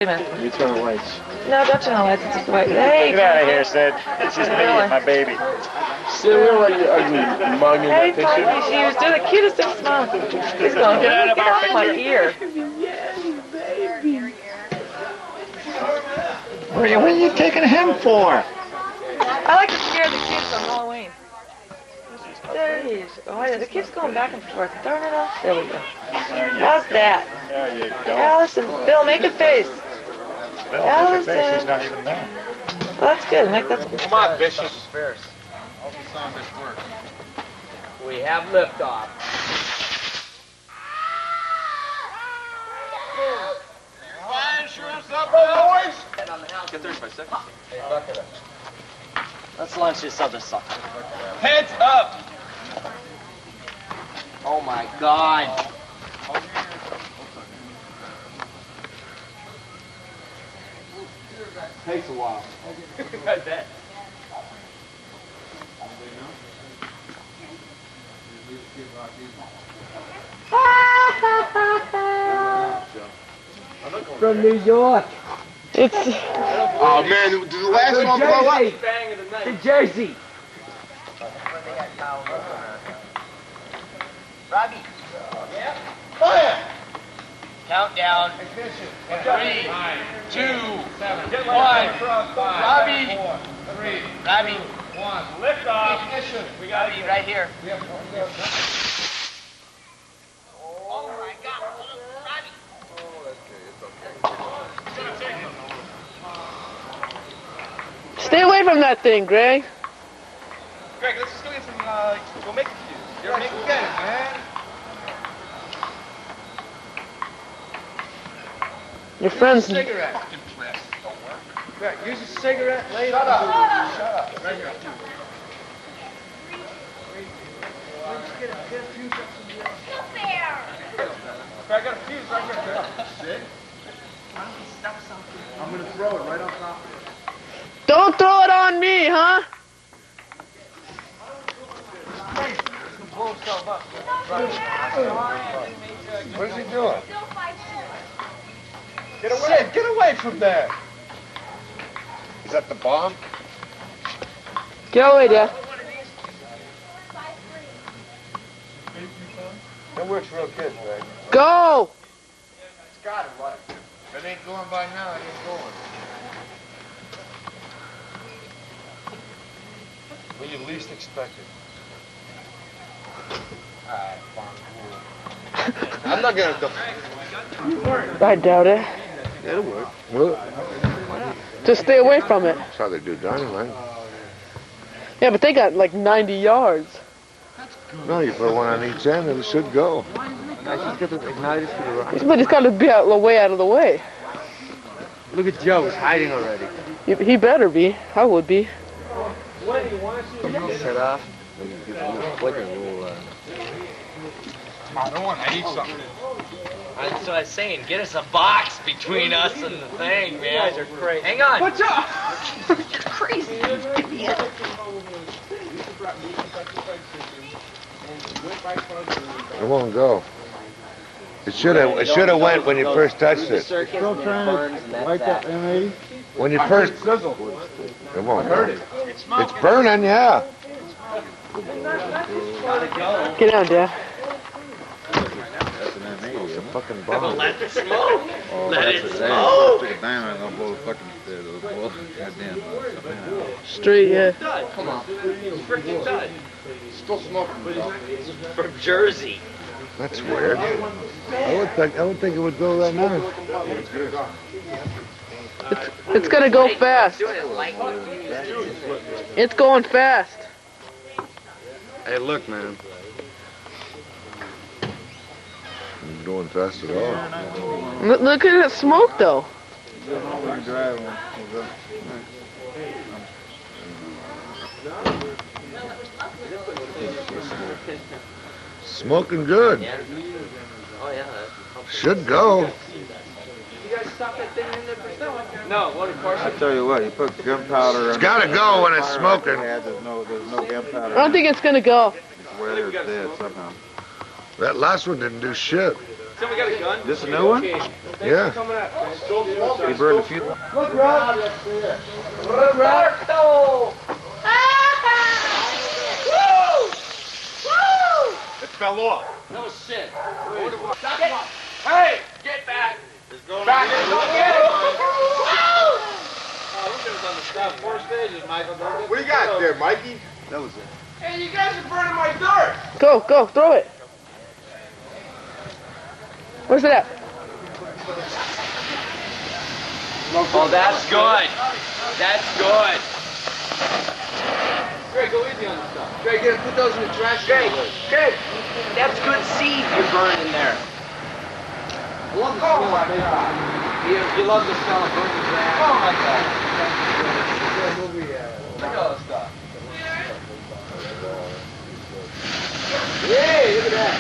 Wait a minute. You turn the lights. No, don't turn the lights. It's just the white. Hey, Get out of here, Sid. This is me and my baby. Sid, we don't like your ugly mug in Hey, that picture. Funky, she was doing the cutest thing smiling. He's going, Get out of our my picture. ear. What are you taking him for? I like to scare the kids on Halloween. There he is. Oh, yeah, the kid's going back and forth. Turn it off. There we go. How's that? There you go. Allison, Bill, make a face. Bill, Allison. she's not even there. Well, that's good. That's Come on, Bishop. Ferris. Hope the sound this works. We have liftoff. Fire insurance up, boys! Get 30 by 6. Hey, bucket up. Let's launch this other sucker. Heads up! Oh my God. Takes a while. I bet. From New York. It's. Oh man, did the last one blow up? To Jersey. Robbie. Fire! Countdown. 3, 2, 1. Robbie. Robbie. Liftoff. We got you right here. Oh my God. Robbie. Stay away from that thing, Greg. Greg, let's just go get some, go make a few. You ever make a get it, man? Your friends. Cigarette. Greg, use a cigarette later. Shut up. Shut up. Right here. Get a fuse up some Greg, I got a fuse right here, Greg. Sid? I'm going to throw it right on top of it. Don't throw it on me, huh? Blow himself up. What is he doing? Get away. Sid, get away from there. Is that the bomb? Get away, Dad. That works real good, Greg. Go! It's got it right. If it ain't going by now, it ain't going. When you least expect it. Alright, fine. I'm not going to go. I doubt it. It'll work. Well, Just stay away from it. that's how they do dynamite. Yeah, but they got like 90 yards. No, you put one on each end and it should go. Just get the igniters to the right. But it's got to be out of the way. Look at Joe, he's hiding already. He better be. I would be. Set off. I don't want to eat something. That's what I was saying. Get us a box between us and the thing, man. You guys are crazy. Hang on. What's up? You're crazy. It won't go. It should have went when you first touched it. Still trying to light that M80? When you first it won't go. It's burning, yeah. Get down, Dad. It's a fucking bomb. Let it smoke. Let it smoke. Straight, yeah. Come on. Freaking dud. Still smoking. From Jersey. That's weird. I would think it would go right now. It's gonna go fast. Doing it like It's going fast. Hey, look, man. It's going fast at all. Look at that smoke, though. Smoking good. Oh yeah. Should go. You guys stop that thing in there for selling? No, what of course. I tell you what, you put gunpowder. It's got to go when it's smoking. Yeah, there's no gunpowder. I don't think it's gonna go. It's where it's dead somehow. That last one didn't do shit. Somebody got a gun? This a new one? Yeah. He burned a few. Look, Rod. Roberto! It fell off. No shit. Hey, get back! Back! What do you got there, Mikey? Hey, you guys are burning my dirt! Go, go, throw it. Where's it at? Oh, that's good. That's good. Greg, go easy on the stuff. Greg, get put those in the trash. Greg, That's good seed you're burning there. I love the smell of napalm. You love the smell of burning grass. Oh my God. Look at all this stuff. Yeah, look at that.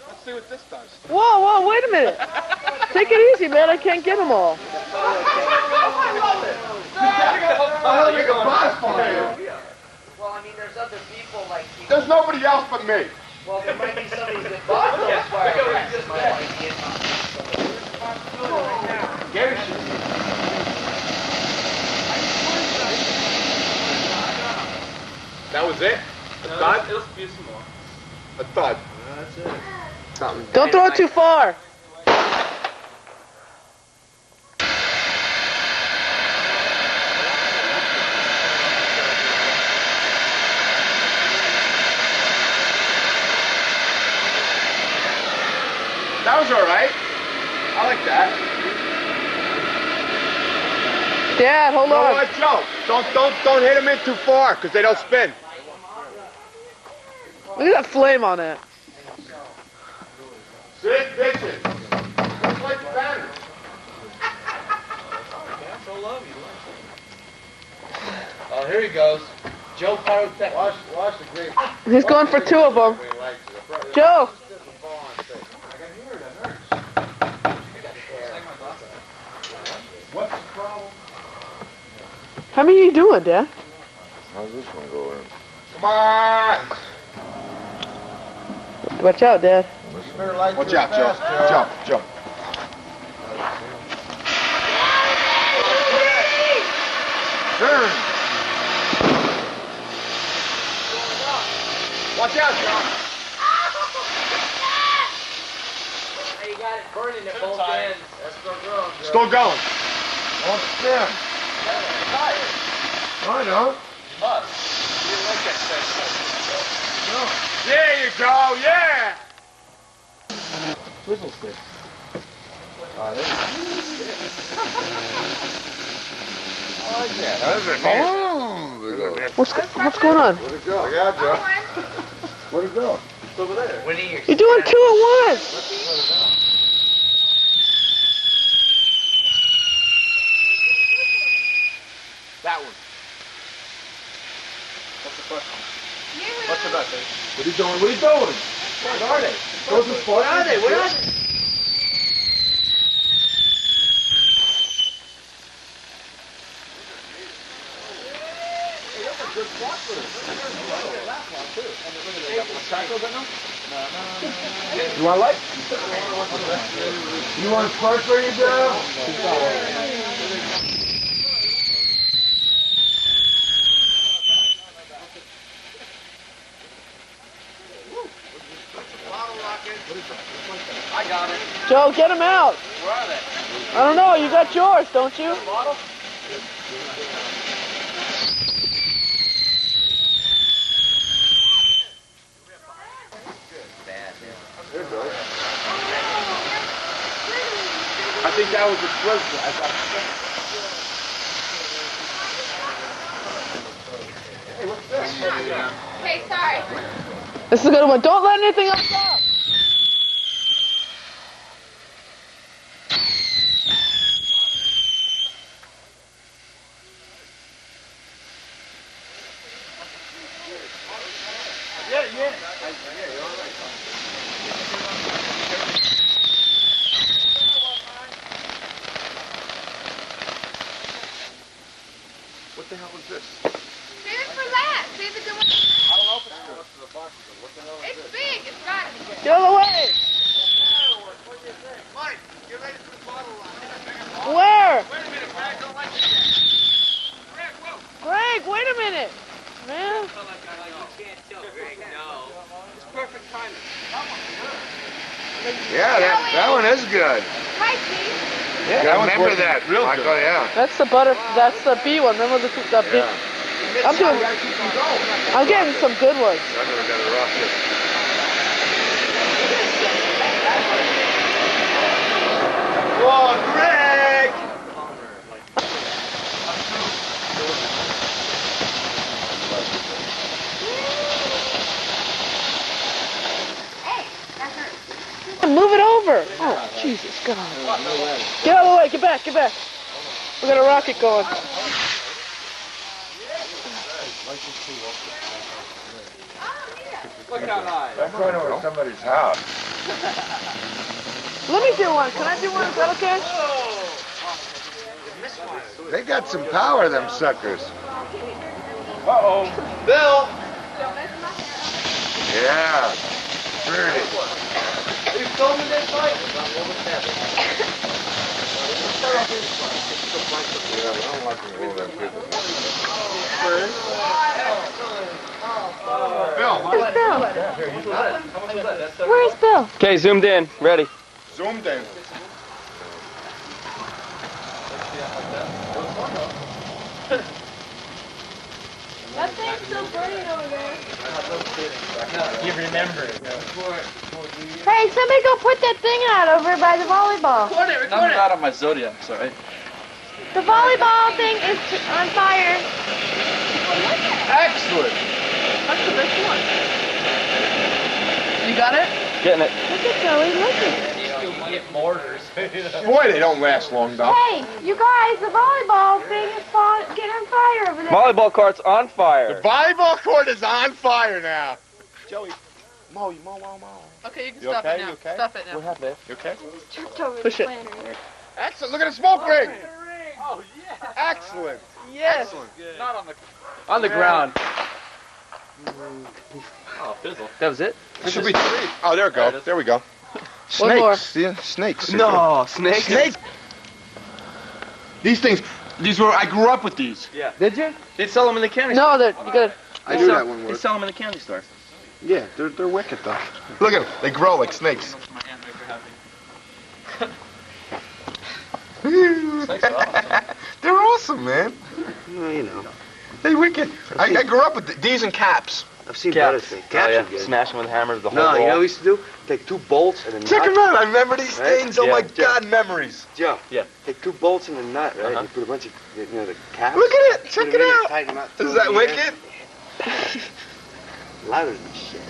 Let's see what this does. Whoa, whoa, wait a minute. Take it easy, man. I can't get them all. Oh, you're going boss for me. Well, I mean, there's other people like you. There's nobody else but me. Well, there might be somebody that bought those fire rats. That was it? A thud? It'll spew some more. A thud. Don't throw it too far. That was all right. I like that. Dad, hold No, on. Joe. Don't hit them in too far, because they don't spin. Look at that flame on it. Sit, bitches. Just like the banner. Oh, here he goes. Joe Pyrotechnic. Watch the green. He's going for two of them. Joe. What's the problem? How many are you doing, Dad? How's this one going? Come on. Watch out, Dad. Watch out, Joe. Jump. Turn. Watch out, Joe. Hey, you got it burning at both ends. That's still growing. Still going. Don't spin. I know. There you go, yeah. Whistle stick. Oh, What's going on? where'd it go? Look out, Joe. Where'd it go? You're doing two at once. That one. What's the first one? What's the best thing? What are you doing? What are you doing? What are they? Those are Where are they? Where are they? You want light? You want spark for you, Joe? I got it. Joe, get him out. Where are they? I don't know. You got yours, don't you? Bottle? I think that was a Twizzler. Okay, sorry. This is a good one. Don't let anything else up. Get out of the way! Where? Greg, wait a minute! Man. Yeah, that one is good. Yeah, I remember that. real Michael, good. yeah. That's the B one. Remember the B? Yeah. I'm getting some good ones. I never got a rocket. Whoa, Greg! Move it over. Oh, Jesus God. Get out of the way. Get back. Get back. We got a rocket going. That's right over somebody's house. Let me do one. Can I do one? Is that okay? They got some power, them suckers. Uh-oh. Bill! Yeah. Pretty. Are you filming this fight? Yeah, I don't like to hold them people. Where's Bill? Okay, zoomed in. Ready. Zoomed in. That thing's still burning over there. You remember it. Hey, somebody go put that thing out over by the volleyball. I'm not on my Zodiac, sorry. The volleyball thing is on fire. Excellent. That's the best one. You got it? Getting it. Look at Joey, look at You get mortars. Boy, they don't last long, though. Hey, you guys, the volleyball thing is getting on fire over there. Volleyball court's on The fire. volleyball court is on fire now. Joey, mow. Okay, you can You stop okay? it now. You okay? Stop it now. What happened? You okay? Tripped over Push the it. planter. Excellent. Look at the smoke ring. Excellent. Yes. Excellent. On the ground. Oh, fizzle. That was it? There should be 3. Oh, there we go. There we go. One more. See? Snakes. No, snakes. Snakes. These things. I grew up with these. Yeah. Did you? They sell them in the candy store. No, you gotta. I knew that one They worked. sell them in the candy store. Yeah, they're wicked though. Look at them. They grow like snakes. They're awesome, man. Well, you know. They wicked. I grew up with these and caps. I've seen better Caps. things. Oh, Caps yeah. are good. Smash them with hammers the whole No, wall. you know what we used to do? Take 2 bolts and a nut. Check them out. I remember these Right? things. Oh Yeah. my God, memories. Joe. Yeah. Take 2 bolts and a nut, right? Uh-huh. You put a bunch of, the caps. Look at it. Put Check them it in and out. tighten them up, throw Is them that in the air. wicked? Louder than shit.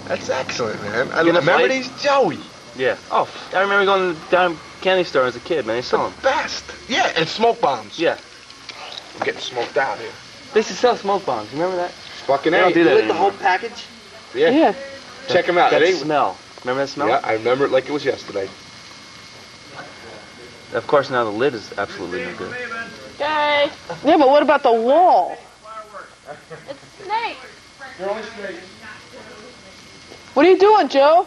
That's excellent, man. I You gonna remember fight? these, Joey. Yeah. Oh, I remember going down to the candy store as a kid, man. They sell The them. best. Yeah, and smoke bombs. Yeah. I'm getting smoked out here. They used to sell smoke bombs. Remember that? Fucking They don't do You that lit the anymore. whole package? Yeah. Check them out. That It ain't- smell. Remember that smell? Yeah, I remember it like it was yesterday. Of course, now the lid is absolutely no good. Okay. Yeah, but what about the wall? It's snakes. What are you doing, Joe?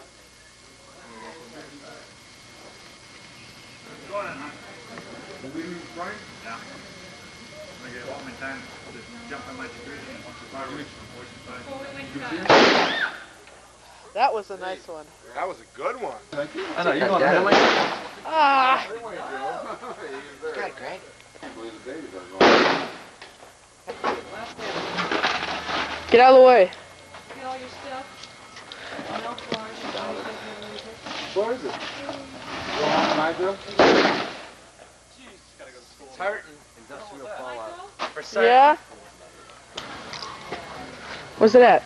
That was a nice one. That was a good one. I know, you're going to like Ah. Get out of the way. Get all your stuff. No floors. Where is it? It's hurting. Industrial fallout. For Yeah. Where's it at?